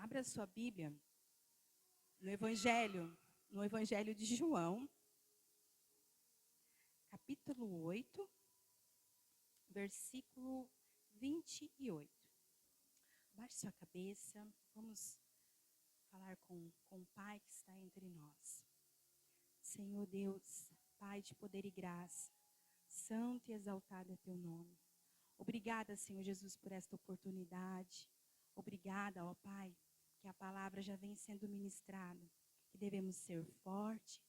Abra sua Bíblia no Evangelho de João, capítulo 8, versículo 28. Baixe sua cabeça, vamos falar com o Pai que está entre nós. Senhor Deus, Pai de poder e graça, santo e exaltado é teu nome. Obrigada, Senhor Jesus, por esta oportunidade. Obrigada, ó Pai, que a palavra já vem sendo ministrada, que devemos ser fortes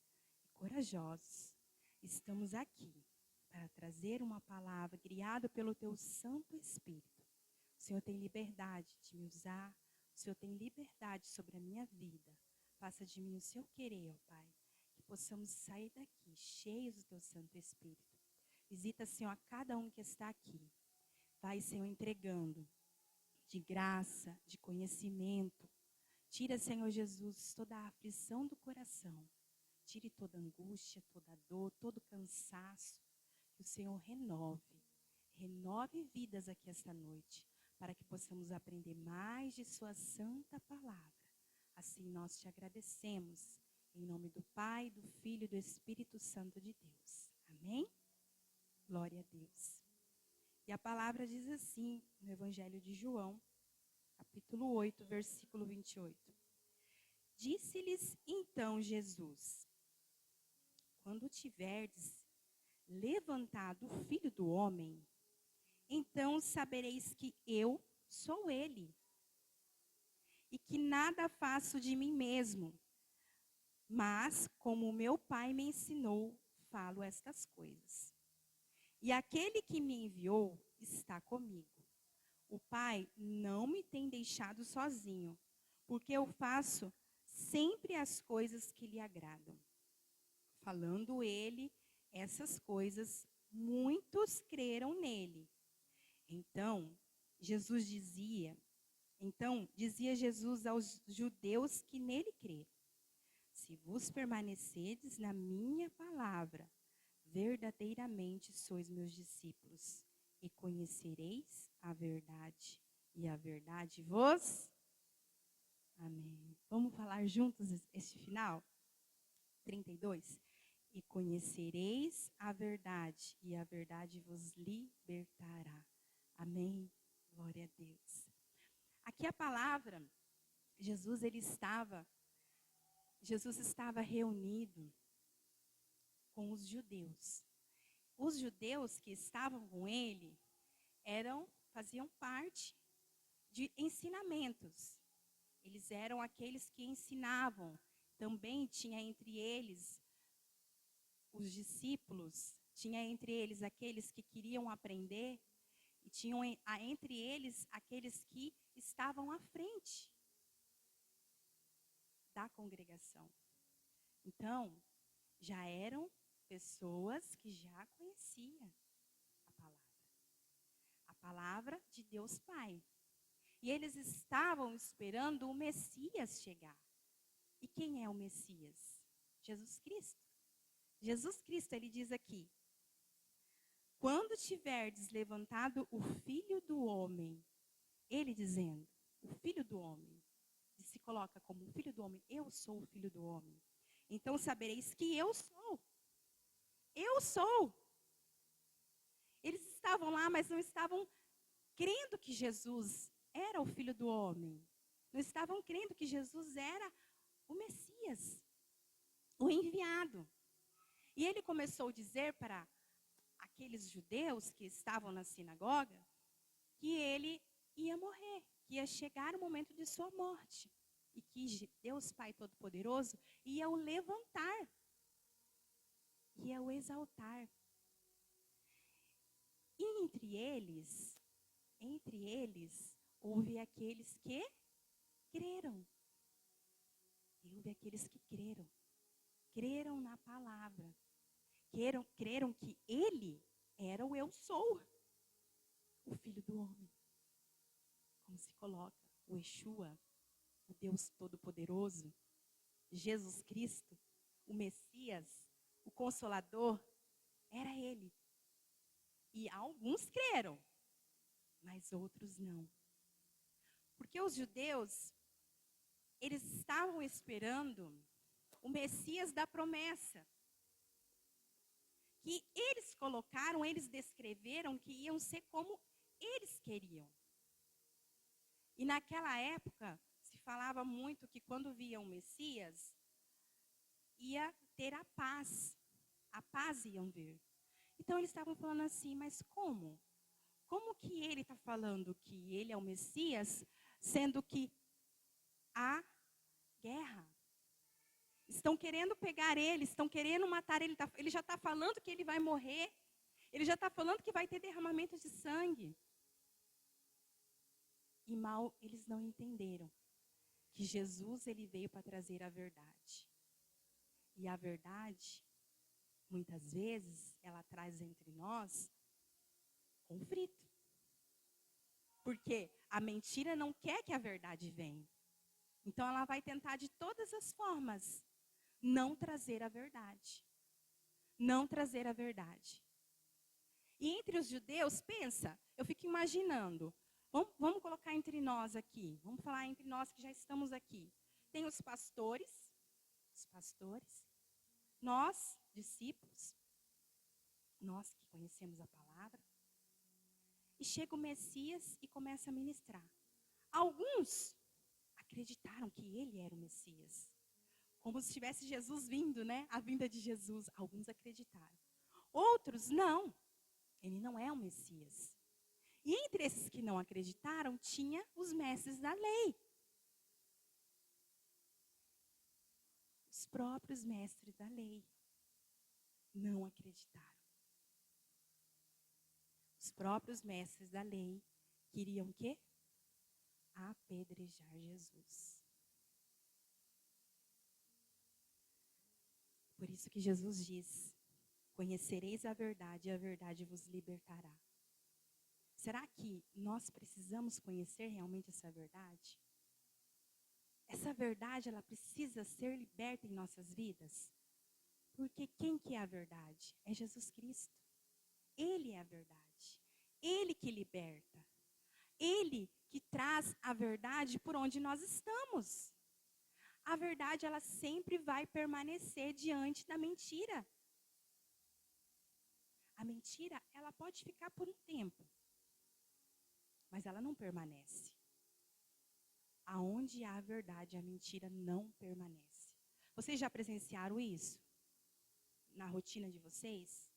e corajosos. Estamos aqui para trazer uma palavra criada pelo teu Santo Espírito. O Senhor tem liberdade de me usar, o Senhor tem liberdade sobre a minha vida. Faça de mim o seu querer, ó Pai, que possamos sair daqui cheios do teu Santo Espírito. Visita, Senhor, a cada um que está aqui. Vai, Senhor, entregando de graça, de conhecimento. Tira, Senhor Jesus, toda a aflição do coração. Tire toda angústia, toda dor, todo cansaço. Que o Senhor renove vidas aqui esta noite, para que possamos aprender mais de sua santa palavra. Assim nós te agradecemos, em nome do Pai, do Filho e do Espírito Santo de Deus. Amém? Glória a Deus. E a palavra diz assim, no Evangelho de João, capítulo 8, versículo 28. Disse-lhes então Jesus: quando tiverdes levantado o Filho do Homem, então sabereis que eu sou ele, e que nada faço de mim mesmo, mas como o meu Pai me ensinou, falo estas coisas. E aquele que me enviou está comigo. O Pai não me tem deixado sozinho, porque eu faço sempre as coisas que lhe agradam. Falando ele essas coisas, muitos creram nele. Então dizia Jesus aos judeus que nele creram: se vos permanecerdes na minha palavra, verdadeiramente sois meus discípulos, e conhecereis a verdade, e a verdade vos... Amém. Vamos falar juntos este final? 32. E conhecereis a verdade, e a verdade vos libertará. Amém. Glória a Deus. Aqui a palavra, Jesus estava reunido com os judeus. Os judeus que estavam com ele faziam parte de ensinamentos. Eles eram aqueles que ensinavam. Também tinha entre eles os discípulos, tinha entre eles aqueles que queriam aprender, e tinham entre eles aqueles que estavam à frente da congregação. Então, já eram pessoas que já conheciam a palavra de Deus Pai. E eles estavam esperando o Messias chegar. E quem é o Messias? Jesus Cristo. Jesus Cristo, ele diz aqui: quando tiverdes levantado o Filho do Homem, ele dizendo, o Filho do Homem, se coloca como o Filho do Homem, eu sou o Filho do Homem. Então sabereis que eu sou. Eu sou. Eles estavam lá, mas não estavam crendo que Jesus era o Filho do Homem. Não estavam crendo que Jesus era o Messias, o enviado. E ele começou a dizer para aqueles judeus que estavam na sinagoga que ele ia morrer, que ia chegar o momento de sua morte. E que Deus Pai Todo-Poderoso ia o levantar, ia o exaltar. E entre eles, houve aqueles que creram. E houve aqueles que creram na palavra. Creram que ele era o eu sou, o Filho do Homem. Como se coloca o Yeshua, o Deus Todo-Poderoso, Jesus Cristo, o Messias, o Consolador, era ele. E alguns creram, mas outros não. Porque os judeus, eles estavam esperando o Messias da promessa. Que eles colocaram, eles descreveram que iam ser como eles queriam. E naquela época, se falava muito que quando via o Messias, ia ter a paz. A paz iam ver. Então eles estavam falando assim, mas como? Como que ele está falando que ele é o Messias, sendo que há guerra? Estão querendo pegar ele, estão querendo matar ele. Ele já está falando que ele vai morrer. Ele já está falando que vai ter derramamento de sangue. E mal eles não entenderam que Jesus ele veio para trazer a verdade. E a verdade, muitas vezes, ela traz entre nós conflito. Porque a mentira não quer que a verdade venha. Então ela vai tentar de todas as formas não trazer a verdade. Não trazer a verdade. E entre os judeus, pensa, eu fico imaginando, vamos colocar entre nós aqui, vamos falar entre nós que já estamos aqui. Tem os pastores, nós, discípulos, nós que conhecemos a palavra, e chega o Messias e começa a ministrar. Alguns acreditaram que ele era o Messias, como se tivesse Jesus vindo, né? A vinda de Jesus, alguns acreditaram. Outros, não, ele não é o Messias. E entre esses que não acreditaram, tinha os mestres da lei. Os próprios mestres da lei não acreditaram. Os próprios mestres da lei queriam o quê? Apedrejar Jesus. Por isso que Jesus diz, conhecereis a verdade e a verdade vos libertará. Será que nós precisamos conhecer realmente essa verdade? Essa verdade, ela precisa ser liberta em nossas vidas? Porque quem que é a verdade? É Jesus Cristo. Ele é a verdade. Ele que liberta. Ele que traz a verdade por onde nós estamos. A verdade, ela sempre vai permanecer diante da mentira. A mentira, ela pode ficar por um tempo, mas ela não permanece. Aonde há a verdade, a mentira não permanece. Vocês já presenciaram isso? Na rotina de vocês?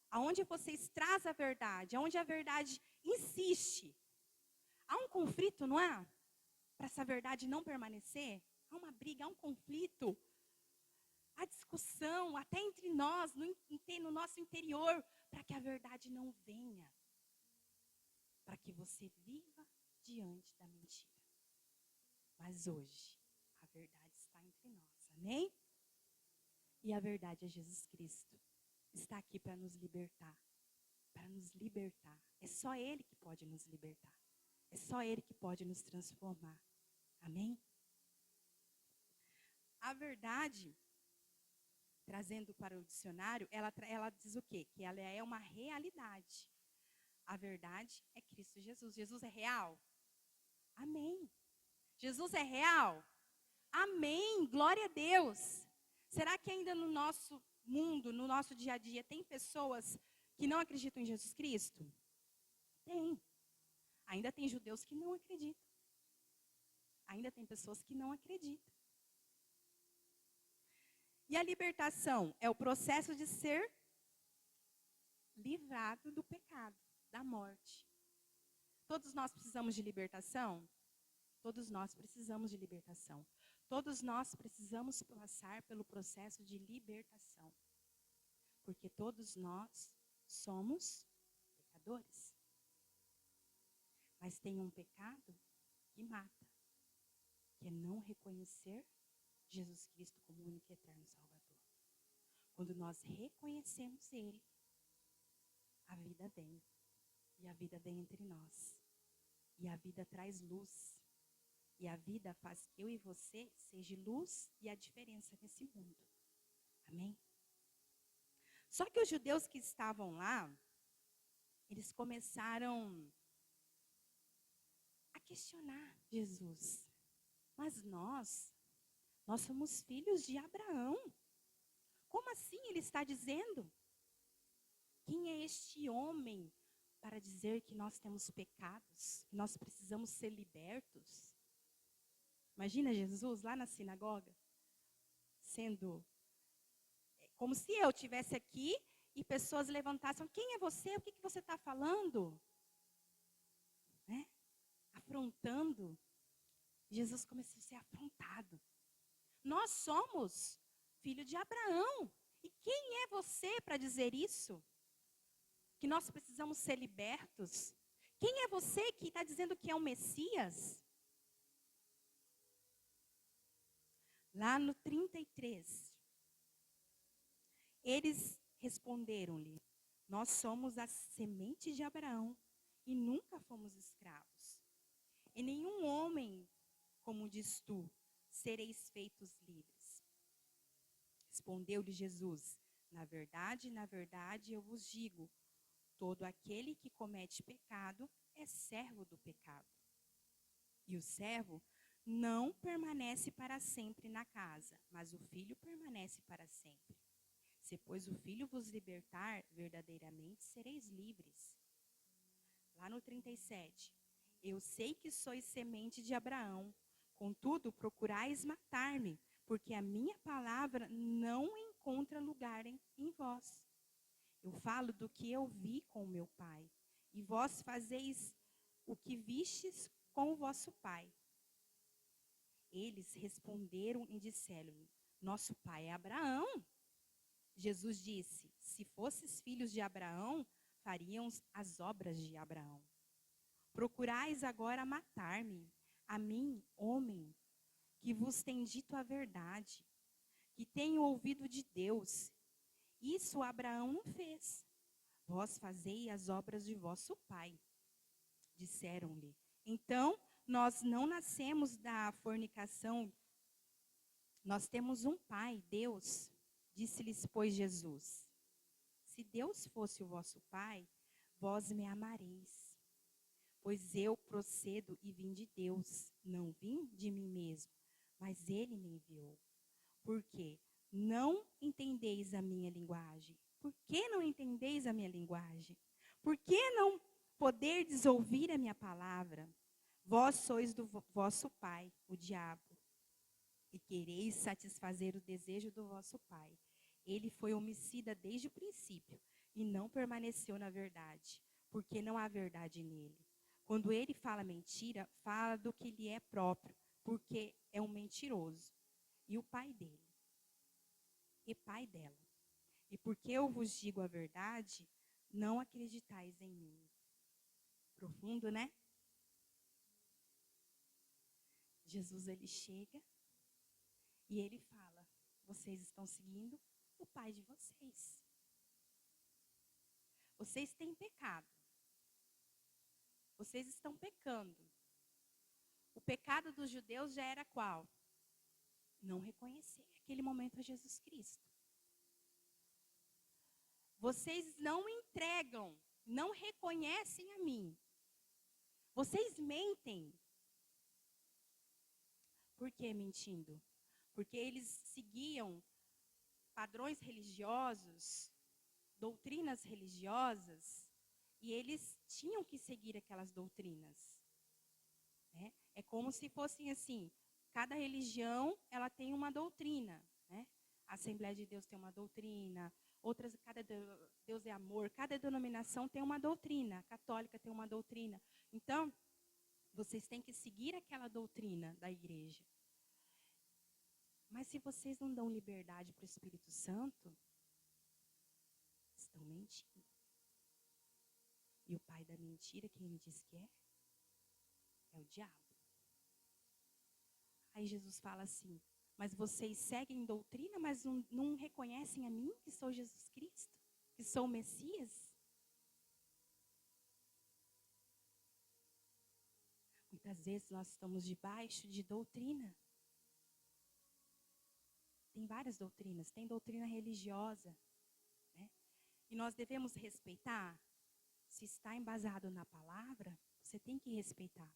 Aonde vocês trazem a verdade, aonde a verdade insiste. Há um conflito, não é? Para essa verdade não permanecer? Há uma briga, há um conflito. Há discussão, até entre nós, no nosso interior, para que a verdade não venha. Para que você viva diante da mentira. Mas hoje, a verdade está entre nós, amém? E a verdade é Jesus Cristo. Está aqui para nos libertar. Para nos libertar. É só Ele que pode nos libertar. É só Ele que pode nos transformar. Amém? A verdade, trazendo para o dicionário, ela diz o quê? Que ela é uma realidade. A verdade é Cristo Jesus. Jesus é real? Amém. Jesus é real? Amém. Glória a Deus. Será que ainda no nosso mundo, no nosso dia a dia, tem pessoas que não acreditam em Jesus Cristo? Tem. Ainda tem judeus que não acreditam. Ainda tem pessoas que não acreditam. E a libertação é o processo de ser livrado do pecado, da morte. Todos nós precisamos de libertação? Todos nós precisamos de libertação. Todos nós precisamos passar pelo processo de libertação. Porque todos nós somos pecadores. Mas tem um pecado que mata, que é não reconhecer Jesus Cristo como único e eterno Salvador. Quando nós reconhecemos Ele, a vida vem. E a vida vem entre nós. E a vida traz luz. E a vida faz que eu e você seja luz e a diferença nesse mundo. Amém? Só que os judeus que estavam lá, eles começaram a questionar Jesus. Mas nós somos filhos de Abraão. Como assim ele está dizendo? Quem é este homem para dizer que nós temos pecados, que nós precisamos ser libertos? Imagina Jesus lá na sinagoga, sendo como se eu estivesse aqui e pessoas levantassem, quem é você? O que você está falando? Né? Afrontando. Jesus começou a ser afrontado. Nós somos filho de Abraão. E quem é você para dizer isso? Que nós precisamos ser libertos? Quem é você que está dizendo que é o Messias? Lá no 33, eles responderam-lhe, nós somos a semente de Abraão e nunca fomos escravos. E nenhum homem, como diz tu, sereis feitos livres. Respondeu-lhe Jesus, na verdade, eu vos digo, todo aquele que comete pecado é servo do pecado. E o servo não permanece para sempre na casa, mas o filho permanece para sempre. Se, pois, o filho vos libertar, verdadeiramente sereis livres. Lá no 37, eu sei que sois semente de Abraão, contudo procurais matar-me, porque a minha palavra não encontra lugar em vós. Eu falo do que eu vi com o meu pai, e vós fazeis o que vistes com o vosso pai. Eles responderam e disseram-lhe, nosso pai é Abraão. Jesus disse, se fosses filhos de Abraão, fariam as obras de Abraão. Procurais agora matar-me, a mim, homem, que vos tem dito a verdade, que tenho ouvido de Deus. Isso Abraão não fez. Vós fazei as obras de vosso pai. Disseram-lhe, então, nós não nascemos da fornicação, nós temos um pai, Deus. Disse-lhes, pois, Jesus, se Deus fosse o vosso pai, vós me amareis. Pois eu procedo e vim de Deus, não vim de mim mesmo, mas ele me enviou. Por quê? Não entendeis a minha linguagem. Por que não entendeis a minha linguagem? Por que não poderdes ouvir a minha palavra? Vós sois do vosso pai, o diabo, e quereis satisfazer o desejo do vosso pai. Ele foi homicida desde o princípio e não permaneceu na verdade, porque não há verdade nele. Quando ele fala mentira, fala do que lhe é próprio, porque é um mentiroso. E o pai dele, e pai dela. E porque eu vos digo a verdade, não acreditais em mim. Profundo, né? Jesus, ele chega e ele fala, vocês estão seguindo o pai de vocês. Vocês têm pecado. Vocês estão pecando. O pecado dos judeus já era qual? Não reconhecer naquele momento a Jesus Cristo. Vocês não entregam, não reconhecem a mim. Vocês mentem. Por que mentindo? Porque eles seguiam padrões religiosos, doutrinas religiosas, e eles tinham que seguir aquelas doutrinas. Né? É como se fossem assim, cada religião ela tem uma doutrina. Né? A Assembleia de Deus tem uma doutrina, outras, cada Deus é amor, cada denominação tem uma doutrina, a católica tem uma doutrina. Então, vocês têm que seguir aquela doutrina da igreja. Mas se vocês não dão liberdade para o Espírito Santo, estão mentindo. E o pai da mentira, quem ele diz que é? É o diabo. Aí Jesus fala assim, mas vocês seguem doutrina, mas não reconhecem a mim, que sou Jesus Cristo? Que sou o Messias? Muitas vezes nós estamos debaixo de doutrina. Tem várias doutrinas, tem doutrina religiosa. Né? E nós devemos respeitar. Se está embasado na palavra, você tem que respeitar.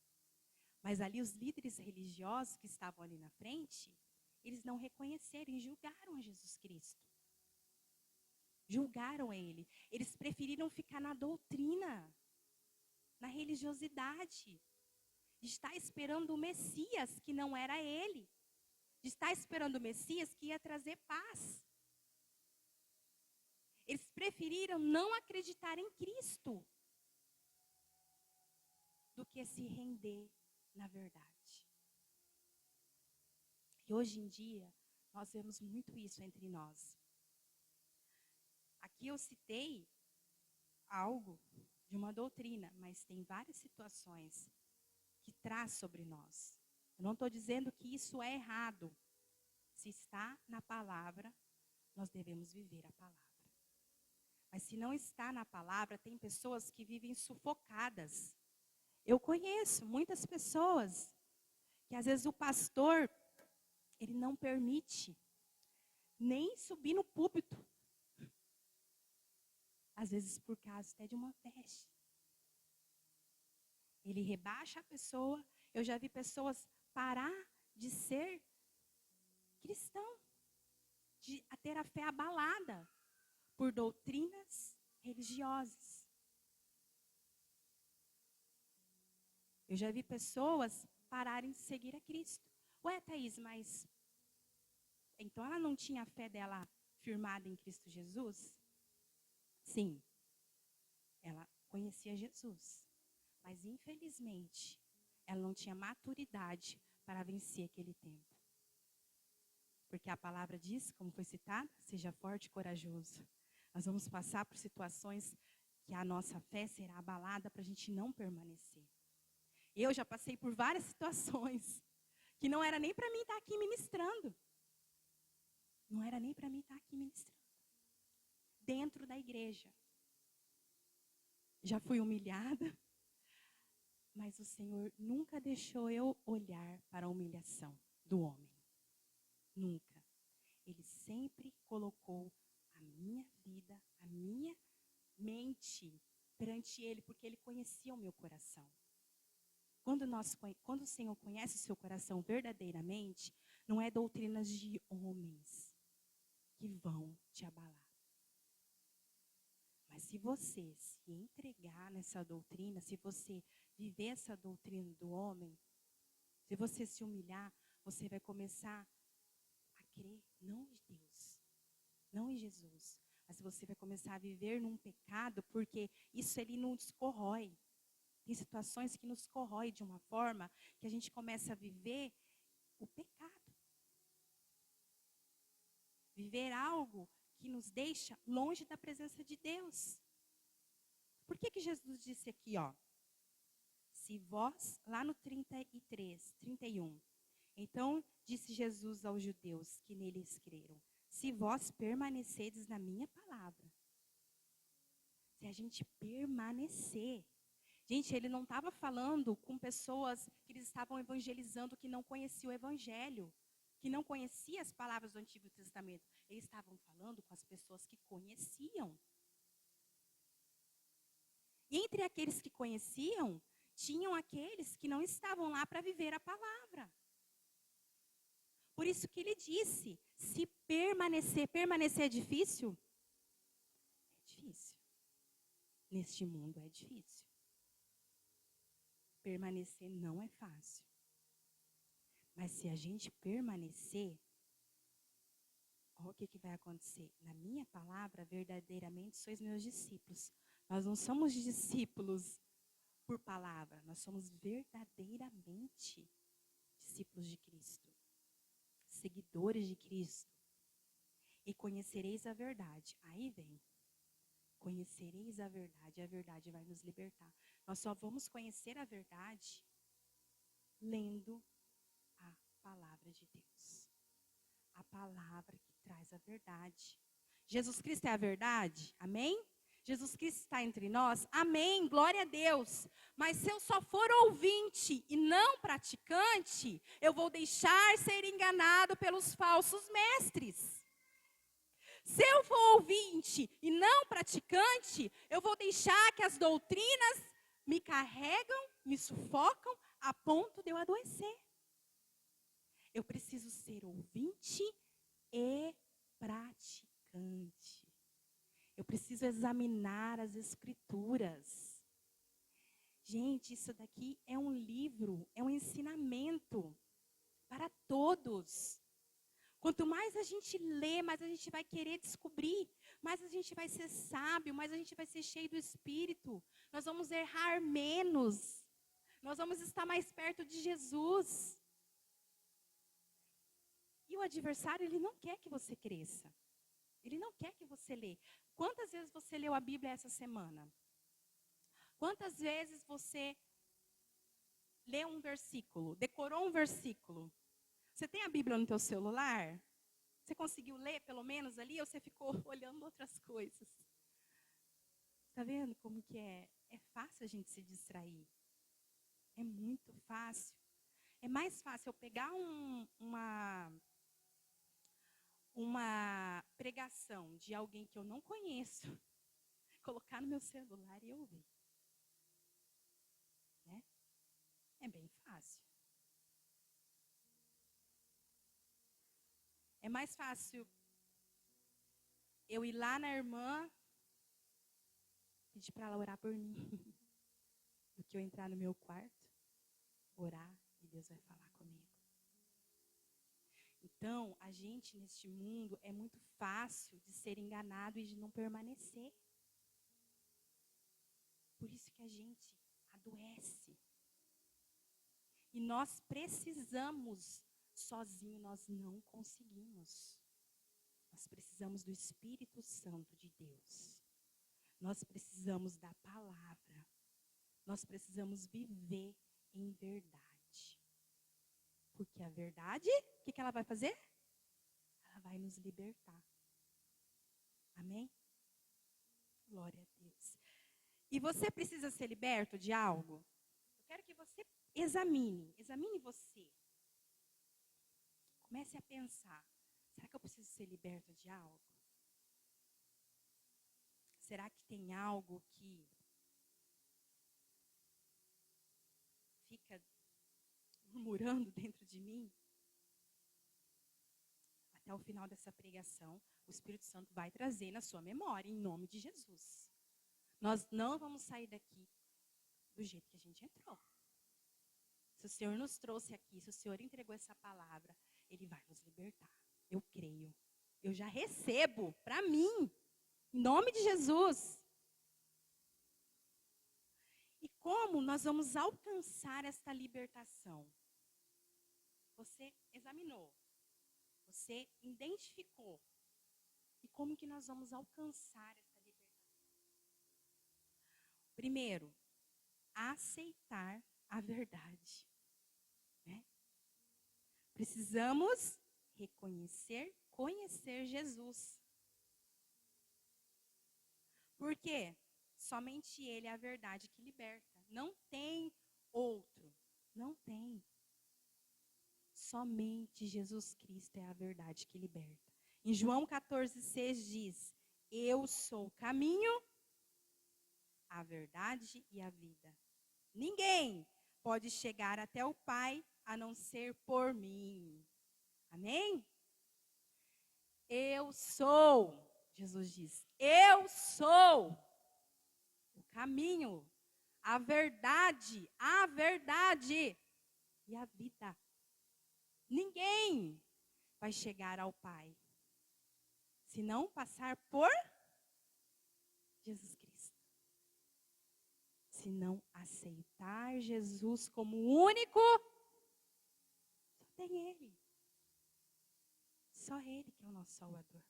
Mas ali os líderes religiosos que estavam ali na frente, eles não reconheceram e julgaram a Jesus Cristo. Julgaram ele. Eles preferiram ficar na doutrina, na religiosidade, de estar esperando o Messias, que não era ele. De estar esperando o Messias que ia trazer paz. Eles preferiram não acreditar em Cristo do que se render na verdade. E hoje em dia, nós vemos muito isso entre nós. Aqui eu citei algo de uma doutrina, mas tem várias situações que traz sobre nós. Eu não estou dizendo que isso é errado. Se está na palavra, nós devemos viver a palavra. Mas se não está na palavra, tem pessoas que vivem sufocadas. Eu conheço muitas pessoas que às vezes o pastor, ele não permite nem subir no púlpito. Às vezes por causa até de uma peste. Ele rebaixa a pessoa. Eu já vi pessoas parar de ser cristão, de ter a fé abalada por doutrinas religiosas. Eu já vi pessoas pararem de seguir a Cristo. Ué, Thaís, mas então ela não tinha a fé dela firmada em Cristo Jesus? Sim, ela conhecia Jesus. Mas, infelizmente, ela não tinha maturidade para vencer aquele tempo. Porque a palavra diz, como foi citado, seja forte e corajoso. Nós vamos passar por situações que a nossa fé será abalada para a gente não permanecer. Eu já passei por várias situações que não era nem para mim estar aqui ministrando. Não era nem para mim estar aqui ministrando. Dentro da igreja. Já fui humilhada, mas o Senhor nunca deixou eu olhar para a humilhação do homem. Nunca. Ele sempre colocou a minha vida, a minha mente perante Ele, porque Ele conhecia o meu coração. Quando o Senhor conhece o seu coração verdadeiramente, não é doutrinas de homens que vão te abalar. Mas se você se entregar nessa doutrina, se você viver essa doutrina do homem, se você se humilhar, você vai começar a crer, não em Deus, não em Jesus, mas você vai começar a viver num pecado, porque isso ele nos corrói. Tem situações que nos corrói de uma forma que a gente começa a viver o pecado. Viver algo que nos deixa longe da presença de Deus. Por que Jesus disse aqui, ó? Se vós, lá no 33, 31. Então, disse Jesus aos judeus que neles creram. Se vós permanecedes na minha palavra. Se a gente permanecer. Gente, ele não estava falando com pessoas que eles estavam evangelizando que não conheciam o evangelho. Que não conheciam as palavras do Antigo Testamento. Eles estavam falando com as pessoas que conheciam. E entre aqueles que conheciam, tinham aqueles que não estavam lá para viver a palavra. Por isso que ele disse, se permanecer é difícil? É difícil. Neste mundo é difícil. Permanecer não é fácil. Mas se a gente permanecer, olha o que vai acontecer. Na minha palavra, verdadeiramente sois meus discípulos. Nós não somos discípulos por palavra. Nós somos verdadeiramente discípulos de Cristo. Seguidores de Cristo. E conhecereis a verdade. Aí vem. Conhecereis a verdade vai nos libertar. Nós só vamos conhecer a verdade lendo a palavra de Deus. A palavra que traz a verdade. Jesus Cristo é a verdade? Amém? Jesus Cristo está entre nós? Amém, glória a Deus. Mas se eu só for ouvinte e não praticante, eu vou deixar ser enganado pelos falsos mestres. Se eu for ouvinte e não praticante, eu vou deixar que as doutrinas me carregam, me sufocam, a ponto de eu adoecer. Eu preciso ser ouvinte e praticante. Eu preciso examinar as escrituras. Gente, isso daqui é um livro, é um ensinamento para todos. Quanto mais a gente lê, mais a gente vai querer descobrir, mais a gente vai ser sábio, mais a gente vai ser cheio do Espírito. Nós vamos errar menos. Nós vamos estar mais perto de Jesus. E o adversário, ele não quer que você cresça. Ele não quer que você lê. Quantas vezes você leu a Bíblia essa semana? Quantas vezes você leu um versículo, decorou um versículo? Você tem a Bíblia no teu celular? Você conseguiu ler pelo menos ali ou você ficou olhando outras coisas? Está vendo como que é? É fácil a gente se distrair. É muito fácil. É mais fácil eu pegar uma pregação de alguém que eu não conheço, colocar no meu celular e ouvir. Né? É bem fácil. É mais fácil eu ir lá na irmã, pedir para ela orar por mim, do que eu entrar no meu quarto, orar e Deus vai falar comigo. Então, a gente neste mundo é muito fácil de ser enganado e de não permanecer. Por isso que a gente adoece. E nós precisamos, sozinho nós não conseguimos. Nós precisamos do Espírito Santo de Deus. Nós precisamos da palavra. Nós precisamos viver em verdade. Porque a verdade, o que ela vai fazer? Ela vai nos libertar. Amém? Glória a Deus. E você precisa ser liberto de algo? Eu quero que você examine você. Comece a pensar, será que eu preciso ser liberto de algo? Será que tem algo que fica murmurando dentro de mim? Até o final dessa pregação, o Espírito Santo vai trazer na sua memória, em nome de Jesus. Nós não vamos sair daqui do jeito que a gente entrou. Se o Senhor nos trouxe aqui, se o Senhor entregou essa palavra, Ele vai nos libertar. Eu creio. Eu já recebo para mim, em nome de Jesus. E como nós vamos alcançar esta libertação? Você examinou. Você identificou. E como que nós vamos alcançar essa libertação? Primeiro, aceitar a verdade. Né? Precisamos conhecer Jesus. Por quê? Somente Ele é a verdade que liberta. Não tem outro. Não tem. Somente Jesus Cristo é a verdade que liberta. Em João 14,6 diz: eu sou o caminho, a verdade e a vida. Ninguém pode chegar até o Pai a não ser por mim. Amém? Eu sou, Jesus diz, eu sou o caminho, a verdade e a vida. Ninguém vai chegar ao Pai se não passar por Jesus Cristo. Se não aceitar Jesus como único, só tem Ele. Só Ele que é o nosso Salvador.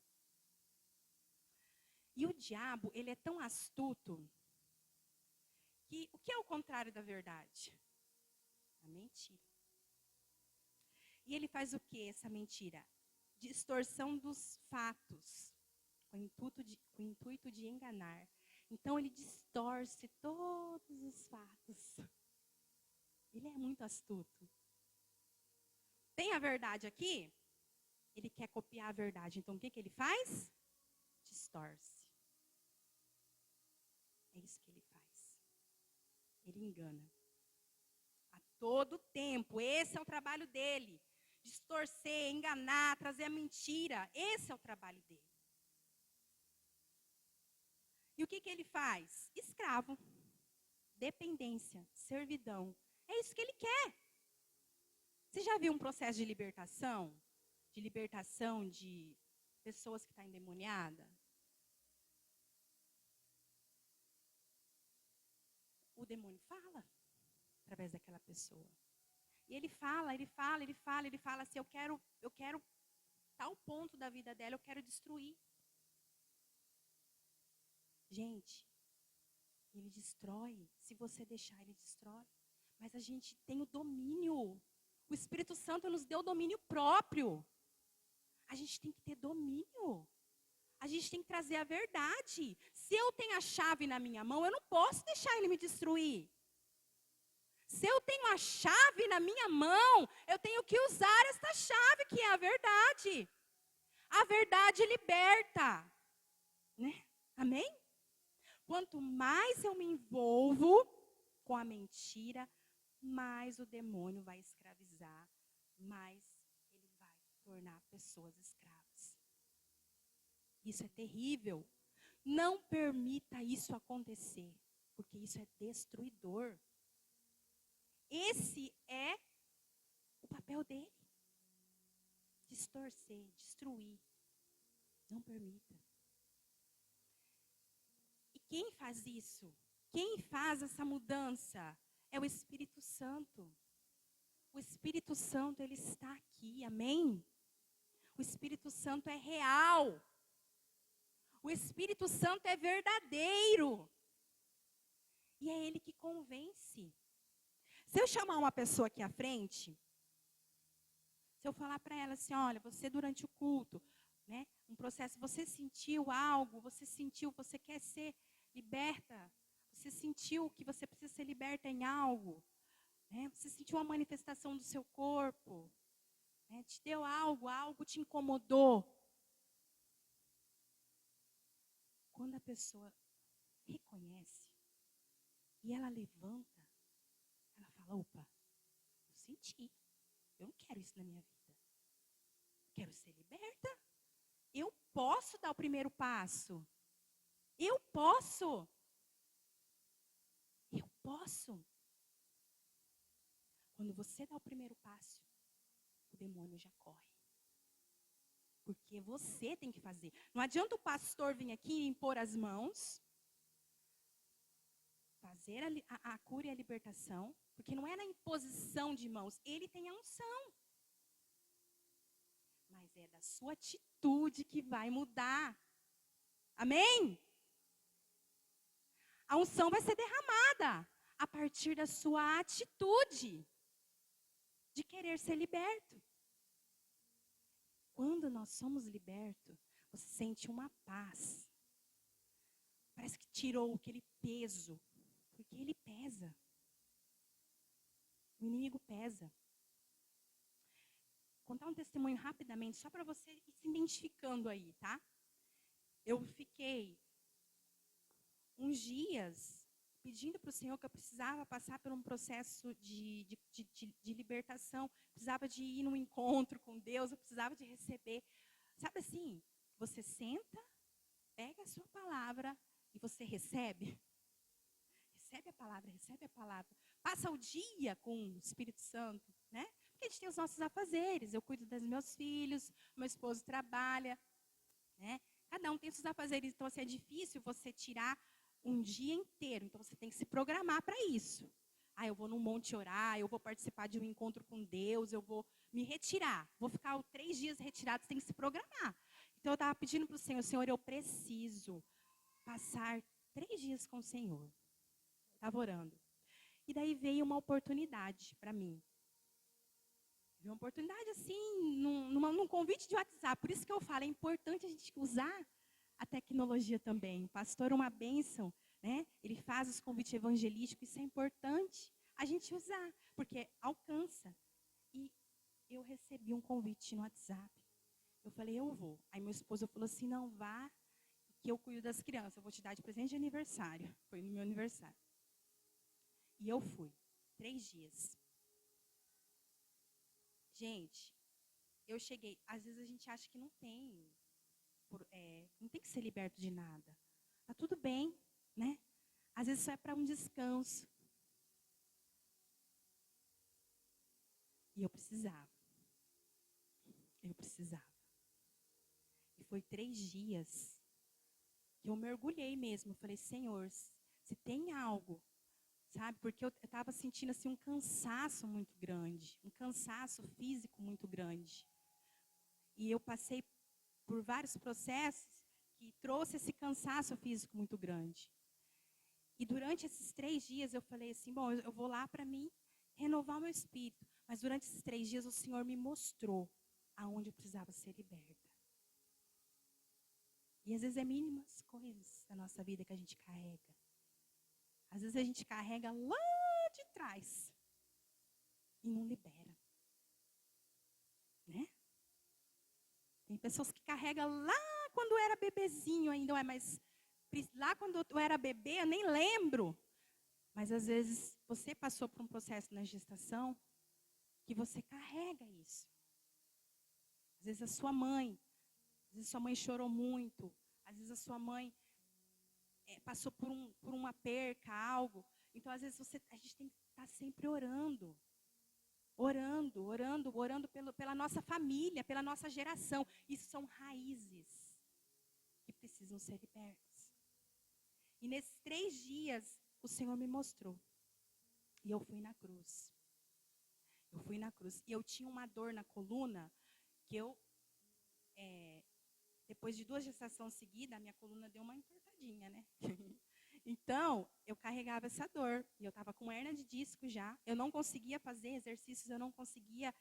E o diabo, ele é tão astuto que o que é o contrário da verdade? A mentira. E ele faz o que, essa mentira? Distorção dos fatos, com o intuito de enganar. Então, ele distorce todos os fatos. Ele é muito astuto. Tem a verdade aqui? Ele quer copiar a verdade. Então, o que ele faz? Distorce. É isso que ele faz. Ele engana. Todo tempo. Esse é o trabalho dele. Distorcer, enganar, trazer a mentira. Esse é o trabalho dele. E o que ele faz? Escravo. Dependência, servidão. É isso que ele quer. Você já viu um processo de libertação? De libertação de pessoas que estão endemoniadas? O demônio fala através daquela pessoa. E ele fala assim, eu quero tal ponto da vida dela, eu quero destruir. Gente, ele destrói. Se você deixar, ele destrói. Mas a gente tem o domínio. O Espírito Santo nos deu domínio próprio. A gente tem que ter domínio. A gente tem que trazer a verdade. Se eu tenho a chave na minha mão, eu não posso deixar ele me destruir. Se eu tenho a chave na minha mão, eu tenho que usar esta chave, que é a verdade. A verdade liberta. Né? Amém? Quanto mais eu me envolvo com a mentira, mais o demônio vai escravizar, mais ele vai tornar pessoas escravas. Isso é terrível. Não permita isso acontecer, porque isso é destruidor. Esse é o papel dele. Distorcer, destruir. Não permita. E quem faz isso? Quem faz essa mudança? É o Espírito Santo. O Espírito Santo, ele está aqui, amém? O Espírito Santo é real. O Espírito Santo é verdadeiro. E é ele que convence. Se eu chamar uma pessoa aqui à frente, se eu falar para ela assim, olha, você durante o culto, né, um processo, você sentiu algo, você quer ser liberta, você sentiu que você precisa ser liberta em algo, né, você sentiu uma manifestação do seu corpo, né, te deu algo te incomodou. Quando a pessoa reconhece e ela levanta, ela fala, opa, eu senti, eu não quero isso na minha vida. Eu quero ser liberta. Eu posso dar o primeiro passo. Eu posso. Eu posso. Quando você dá o primeiro passo, o demônio já corre. Porque você tem que fazer. Não adianta o pastor vir aqui e impor as mãos, fazer a cura e a libertação, porque não é na imposição de mãos, ele tem a unção. Mas é da sua atitude que vai mudar. Amém? A unção vai ser derramada a partir da sua atitude de querer ser liberto. Quando nós somos libertos, você sente uma paz. Parece que tirou aquele peso, porque ele pesa. O inimigo pesa. Vou contar um testemunho rapidamente, só para você ir se identificando aí, tá? Eu fiquei uns dias pedindo para o Senhor que eu precisava passar por um processo de libertação, precisava de ir num encontro com Deus, eu precisava de receber. Sabe assim, você senta, pega a sua palavra e você recebe. Recebe a palavra. Passa o dia com o Espírito Santo, né? Porque a gente tem os nossos afazeres, eu cuido dos meus filhos, meu esposo trabalha, né? Cada um tem seus afazeres, então assim, é difícil você tirar um dia inteiro, então você tem que se programar para isso. Eu vou num monte orar, eu vou participar de um encontro com Deus, eu vou me retirar, vou ficar 3 dias retirado, você tem que se programar. Então eu estava pedindo para o Senhor, eu preciso passar 3 dias com o Senhor. Estava orando. E daí veio uma oportunidade para mim. Veio uma oportunidade assim, num convite de WhatsApp. Por isso que eu falo, é importante a gente usar a tecnologia também. O pastor é uma bênção, né? Ele faz os convites evangelísticos, isso é importante a gente usar, porque alcança. E eu recebi um convite no WhatsApp. Eu falei, eu vou. Aí meu esposo falou assim, não vá, que eu cuido das crianças, eu vou te dar de presente de aniversário. Foi no meu aniversário. E eu fui, 3 dias. Gente, eu cheguei. Às vezes a gente acha que não tem, não tem que ser liberto de nada. Tá tudo bem, né? Às vezes só é para um descanso. E eu precisava. Eu precisava. E foi 3 dias que eu mergulhei mesmo. Eu falei, Senhor, se tem algo, sabe? Porque eu estava sentindo assim um cansaço muito grande, um cansaço físico muito grande. E eu passei por vários processos que trouxe esse cansaço físico muito grande. E durante esses 3 dias eu falei assim, bom, eu vou lá para mim renovar o meu espírito. Mas durante esses 3 dias o Senhor me mostrou aonde eu precisava ser liberta. E às vezes é mínimas coisas da nossa vida que a gente carrega. Às vezes a gente carrega lá de trás e não libera. Né? Tem pessoas que carregam lá quando era bebezinho ainda, mas lá quando eu era bebê, eu nem lembro. Mas às vezes você passou por um processo na gestação que você carrega isso. Às vezes a sua mãe, às vezes a sua mãe chorou muito, às vezes a sua mãe passou por uma perca, algo. Então às vezes a gente tem que estar sempre orando. Orando pela nossa família, pela nossa geração. Isso são raízes que precisam ser libertas. E nesses 3 dias, o Senhor me mostrou. E eu fui na cruz. Eu fui na cruz. E eu tinha uma dor na coluna, que eu, depois de 2 gestações seguidas, a minha coluna deu uma entortadinha, né? Então, eu carregava essa dor. E eu estava com hernia de disco já. Eu não conseguia fazer exercícios, eu não conseguia.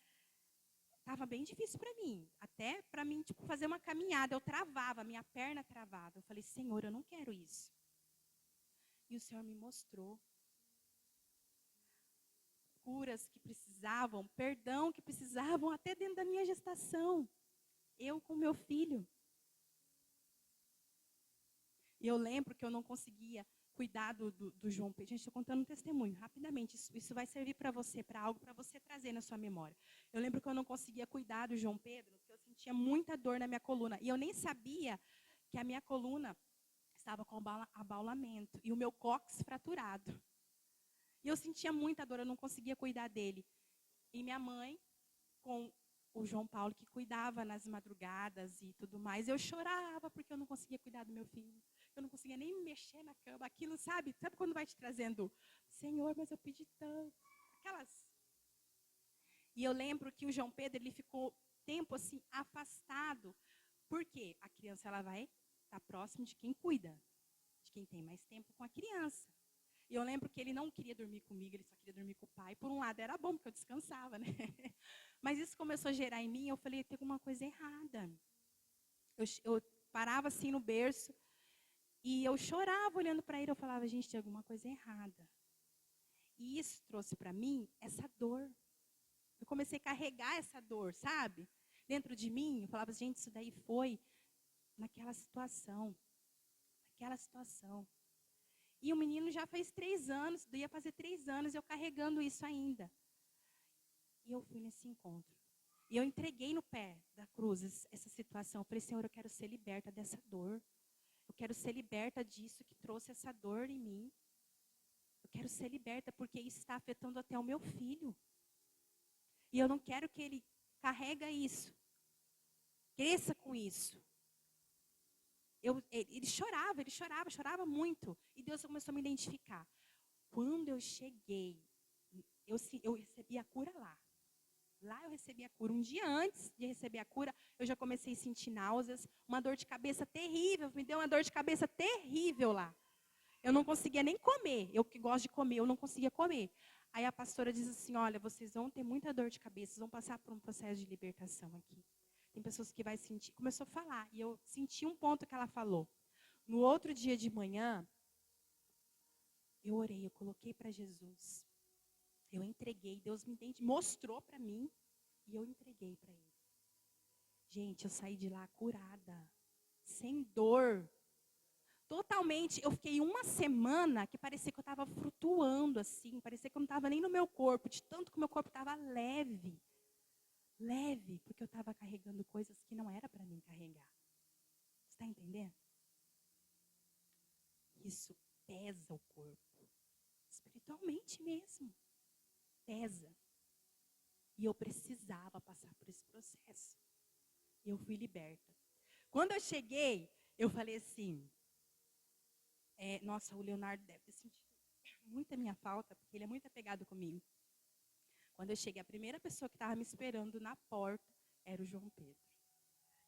Estava bem difícil para mim. Até para mim, fazer uma caminhada. Eu travava, minha perna travava. Eu falei, Senhor, eu não quero isso. E o Senhor me mostrou curas que precisavam, perdão que precisavam, até dentro da minha gestação. Eu com meu filho. E eu lembro que eu não conseguia cuidar do João Pedro. Gente, estou contando um testemunho, rapidamente. Isso vai servir para você, para algo para você trazer na sua memória. Eu lembro que eu não conseguia cuidar do João Pedro, porque eu sentia muita dor na minha coluna. E eu nem sabia que a minha coluna estava com abaulamento e o meu cóccix fraturado. E eu sentia muita dor, eu não conseguia cuidar dele. E minha mãe, com o João Paulo, que cuidava nas madrugadas e tudo mais, eu chorava porque eu não conseguia cuidar do meu filho. Eu não conseguia nem mexer na cama. Aquilo, sabe quando vai te trazendo, Senhor, mas eu pedi tanto. Aquelas. E eu lembro que o João Pedro, ele ficou tempo assim, afastado. Por quê? A criança, ela vai estar próximo de quem cuida, de quem tem mais tempo com a criança. E eu lembro que ele não queria dormir comigo, ele só queria dormir com o pai. Por um lado era bom, porque eu descansava, né? Mas isso começou a gerar em mim, eu falei, tem alguma coisa errada. Eu parava assim no berço e eu chorava olhando para ele, eu falava, gente, tem alguma coisa errada. E isso trouxe para mim essa dor. Eu comecei a carregar essa dor, sabe? Dentro de mim, eu falava, gente, isso daí foi naquela situação. Naquela situação. E o menino já fez 3 anos, ia fazer 3 anos, eu carregando isso ainda. E eu fui nesse encontro. E eu entreguei no pé da cruz essa situação. Eu falei, Senhor, eu quero ser liberta dessa dor. Eu quero ser liberta disso que trouxe essa dor em mim. Eu quero ser liberta porque isso está afetando até o meu filho. E eu não quero que ele carregue isso. Cresça com isso. Ele chorava muito. E Deus começou a me identificar. Quando eu cheguei, eu recebi a cura lá. Lá eu recebi a cura. Um dia antes de receber a cura, eu já comecei a sentir náuseas, uma dor de cabeça terrível. Me deu uma dor de cabeça terrível lá. Eu não conseguia nem comer. Eu que gosto de comer, eu não conseguia comer. Aí a pastora diz assim, olha, vocês vão ter muita dor de cabeça, vocês vão passar por um processo de libertação aqui. Tem pessoas que vai sentir. Começou a falar, e eu senti um ponto que ela falou. No outro dia de manhã, eu orei, eu coloquei para Jesus. Eu entreguei, Deus me mostrou para mim e eu entreguei para Ele. Gente, eu saí de lá curada, sem dor. Totalmente, eu fiquei 1 semana que parecia que eu estava flutuando assim, parecia que eu não estava nem no meu corpo, de tanto que o meu corpo estava leve. leve, porque eu estava carregando coisas que não era para mim carregar. Você está entendendo? Isso pesa o corpo, espiritualmente mesmo, pesa. E eu precisava passar por esse processo. E eu fui liberta. Quando eu cheguei, eu falei assim, nossa, o Leonardo deve ter sentido muita minha falta, porque ele é muito apegado comigo. Quando eu cheguei, a primeira pessoa que estava me esperando na porta era o João Pedro.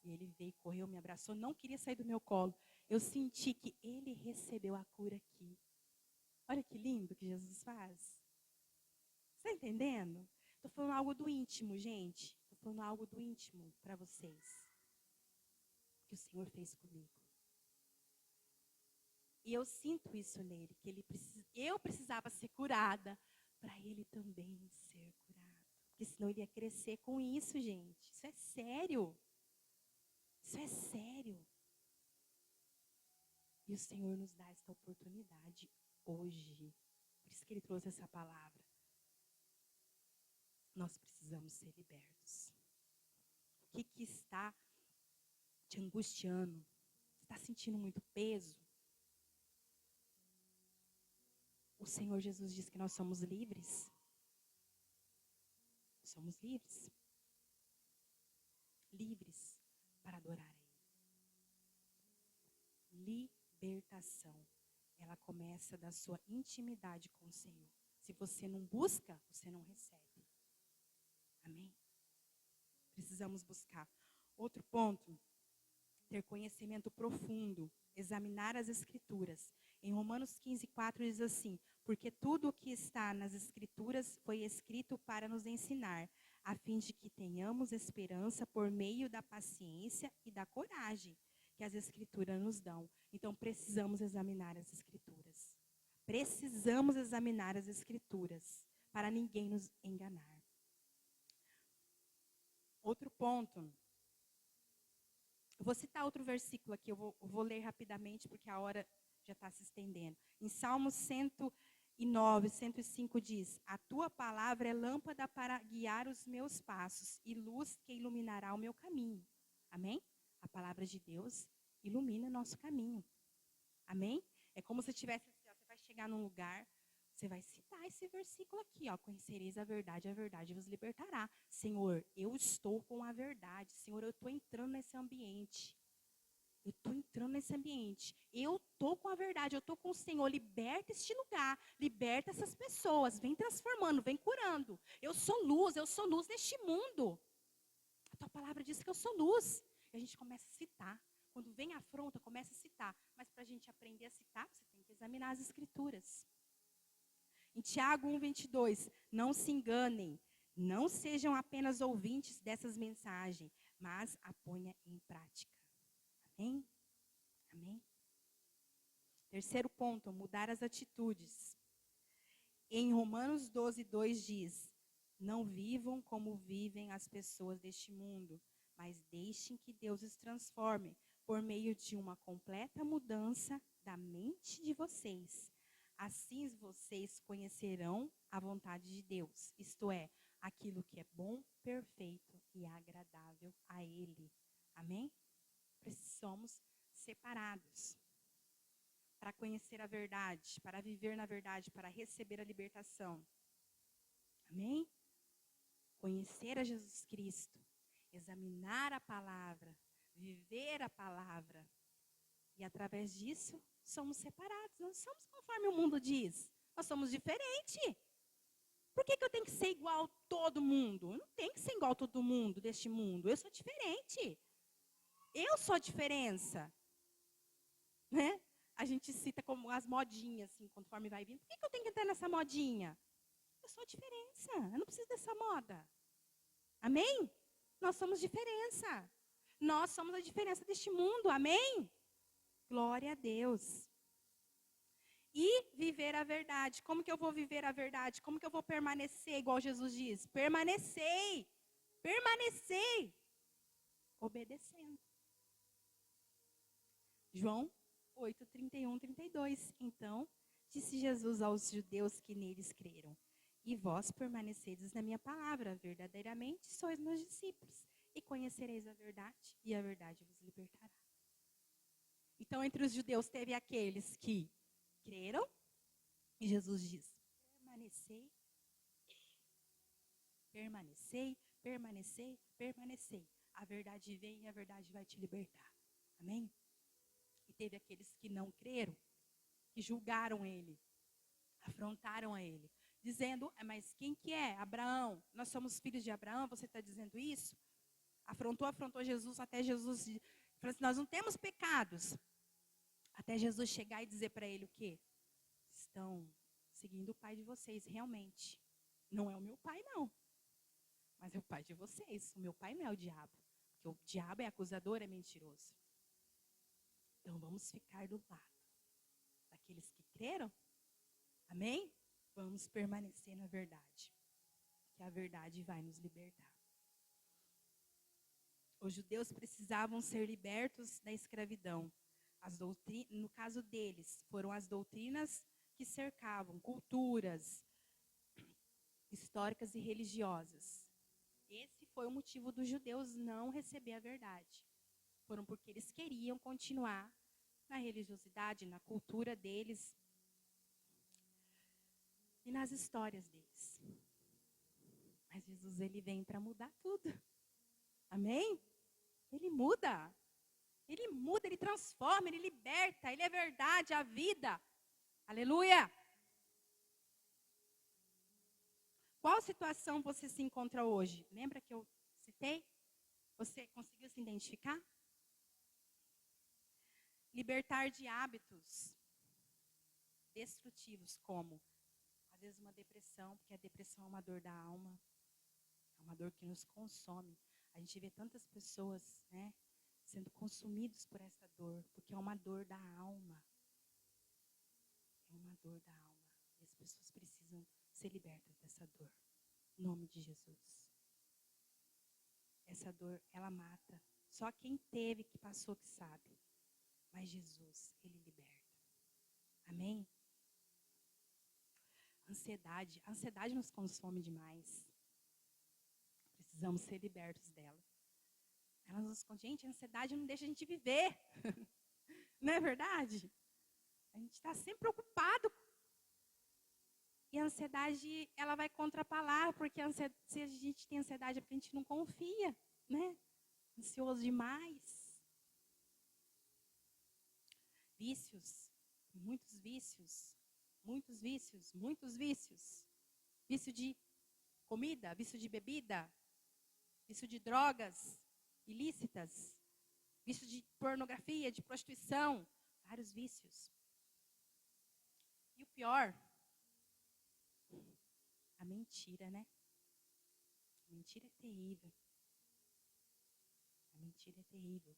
E ele veio, correu, me abraçou, não queria sair do meu colo. Eu senti que ele recebeu a cura aqui. Olha que lindo que Jesus faz. Está entendendo? Estou falando algo do íntimo, gente. Estou falando algo do íntimo para vocês. Que o Senhor fez comigo. E eu sinto isso nele, que eu precisava ser curada para ele também ser curado. Porque senão ele ia crescer com isso, gente. Isso é sério. Isso é sério. E o Senhor nos dá esta oportunidade hoje. Por isso que ele trouxe essa palavra. Nós precisamos ser libertos. O que está te angustiando? Você está sentindo muito peso? O Senhor Jesus diz que nós somos livres. Somos livres. Livres para adorar a Ele. Libertação. Ela começa da sua intimidade com o Senhor. Se você não busca, você não recebe. Amém? Precisamos buscar. Outro ponto, ter conhecimento profundo, examinar as Escrituras. Em Romanos 15:4 diz assim, porque tudo o que está nas Escrituras foi escrito para nos ensinar, a fim de que tenhamos esperança por meio da paciência e da coragem que as Escrituras nos dão. Então, precisamos examinar as Escrituras. Precisamos examinar as Escrituras para ninguém nos enganar. Outro ponto. Eu vou citar outro versículo aqui, eu vou ler rapidamente porque a hora já está se estendendo. Em Salmos 109, 105 diz, a tua palavra é lâmpada para guiar os meus passos e luz que iluminará o meu caminho. Amém? A palavra de Deus ilumina o nosso caminho. Amém? É como se tivesse assim, ó, você vai chegar num lugar, você vai citar esse versículo aqui, ó, conhecereis a verdade vos libertará. Senhor, eu estou com a verdade. Senhor, eu estou entrando nesse ambiente. Eu estou entrando nesse ambiente. Eu estou com a verdade, eu estou com o Senhor. Liberta este lugar, liberta essas pessoas. Vem transformando, vem curando. Eu sou luz neste mundo. A tua palavra diz que eu sou luz. E a gente começa a citar. Quando vem a afronta, começa a citar. Mas para a gente aprender a citar, você tem que examinar as Escrituras. Em Tiago 1:22, não se enganem, não sejam apenas ouvintes dessas mensagens, mas a ponha em prática. Amém? Amém? Terceiro ponto, mudar as atitudes. Em Romanos 12:2 diz, não vivam como vivem as pessoas deste mundo, mas deixem que Deus os transforme por meio de uma completa mudança da mente de vocês. Assim vocês conhecerão a vontade de Deus, isto é, aquilo que é bom, perfeito e agradável a Ele. Amém? Somos separados para conhecer a verdade, para viver na verdade, para receber a libertação. Amém? Conhecer a Jesus Cristo, examinar a palavra, viver a palavra. E através disso, somos separados. Não somos conforme o mundo diz. Nós somos diferentes. Por que eu tenho que ser igual a todo mundo? Eu não tenho que ser igual a todo mundo deste mundo. Eu sou diferente. Eu sou a diferença. Né? A gente cita como as modinhas, assim, conforme vai vindo. Por que eu tenho que entrar nessa modinha? Eu sou a diferença. Eu não preciso dessa moda. Amém? Nós somos diferença. Nós somos a diferença deste mundo. Amém? Glória a Deus. E viver a verdade. Como que eu vou viver a verdade? Como que eu vou permanecer, igual Jesus diz? Permanecei. Permanecei. Obedecendo. João 8:31, 32. Então, disse Jesus aos judeus que neles creram, E vós permanecedes na minha palavra, verdadeiramente sois meus discípulos, e conhecereis a verdade, e a verdade vos libertará. Então, entre os judeus teve aqueles que creram, e Jesus diz, permanecei, permanecei, permanecei, permanecei. A verdade vem e a verdade vai te libertar. Amém? E teve aqueles que não creram, que julgaram ele, afrontaram a ele, dizendo, mas quem que é? Abraão. Nós somos filhos de Abraão, você está dizendo isso? Afrontou Jesus, até Jesus falou assim, nós não temos pecados. Até Jesus chegar e dizer para ele o quê? Estão seguindo o pai de vocês, realmente. Não é o meu pai, não. Mas é o pai de vocês. O meu pai não é o diabo. Porque o diabo é acusador, é mentiroso. Então vamos ficar do lado daqueles que creram. Amém? Vamos permanecer na verdade. Que a verdade vai nos libertar. Os judeus precisavam ser libertos da escravidão. No caso deles, foram as doutrinas que cercavam culturas históricas e religiosas. Esse foi o motivo dos judeus não receber a verdade. Foram porque eles queriam continuar na religiosidade, na cultura deles e nas histórias deles. Mas Jesus, ele vem para mudar tudo. Amém? Ele muda. Ele muda, ele transforma, ele liberta, ele é verdade, a vida. Aleluia! Qual situação você se encontra hoje? Lembra que eu citei? Você conseguiu se identificar? Libertar de hábitos destrutivos, como, às vezes, uma depressão, porque a depressão é uma dor da alma, é uma dor que nos consome. A gente vê tantas pessoas, né, sendo consumidos por essa dor, porque é uma dor da alma. É uma dor da alma. E as pessoas precisam ser libertas dessa dor. Em nome de Jesus. Essa dor, ela mata. Só quem teve, que passou, que sabe. Mas Jesus, ele liberta. Amém? Ansiedade. A ansiedade nos consome demais. Precisamos ser libertos dela. Ela nos consome. Gente, a ansiedade não deixa a gente viver. Não é verdade? A gente está sempre preocupado. E a ansiedade, ela vai contra a palavra, porque se a gente tem ansiedade é porque a gente não confia, né? Ansioso demais. Vícios, muitos vícios, muitos vícios, muitos vícios. Vício de comida, vício de bebida, vício de drogas ilícitas, vício de pornografia, de prostituição, vários vícios. E o pior, a mentira, né? A mentira é terrível. A mentira é terrível.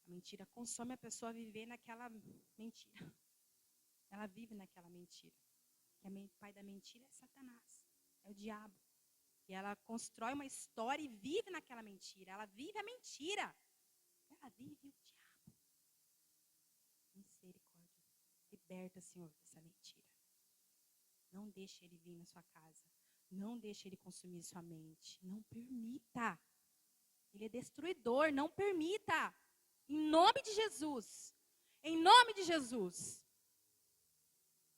A mentira consome a pessoa a viver naquela mentira. Ela vive naquela mentira. O pai da mentira é Satanás, é o diabo. E ela constrói uma história e vive naquela mentira. Ela vive a mentira. Ela vive o diabo. Misericórdia. Liberta, Senhor, dessa mentira. Não deixe ele vir na sua casa. Não deixe ele consumir sua mente. Não permita. Ele é destruidor. Não permita. Em nome de Jesus. Em nome de Jesus.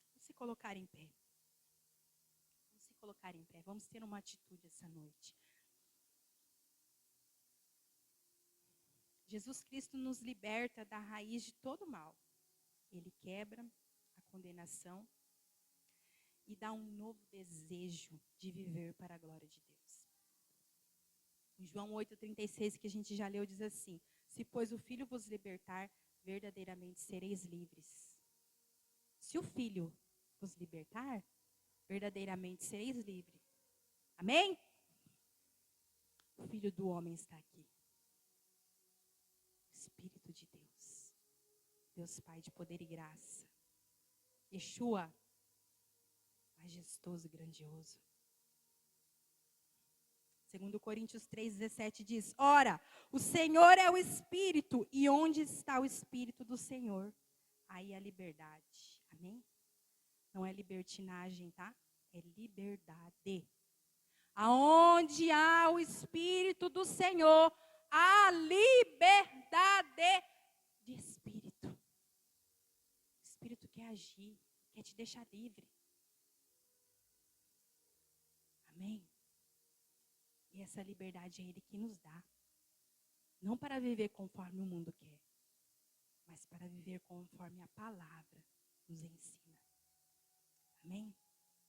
Vamos se colocar em pé. Vamos se colocar em pé. Vamos ter uma atitude essa noite. Jesus Cristo nos liberta da raiz de todo mal. Ele quebra a condenação e dá um novo desejo de viver para a glória de Deus. Em João 8,36, que a gente já leu, diz assim: se pois o Filho vos libertar, verdadeiramente sereis livres. Se o Filho vos libertar, verdadeiramente sereis livres. Amém? O Filho do homem está aqui. O Espírito de Deus. Deus Pai de poder e graça. Yeshua, majestoso e grandioso. 2 Coríntios 3,17 diz: ora, o Senhor é o Espírito, e onde está o Espírito do Senhor? Aí a liberdade. Amém? Não é libertinagem, tá? É liberdade. Aonde há o Espírito do Senhor, há liberdade de espírito. O Espírito quer agir, quer te deixar livre. Amém? E essa liberdade é Ele que nos dá. Não para viver conforme o mundo quer, mas para viver conforme a palavra nos ensina. Amém?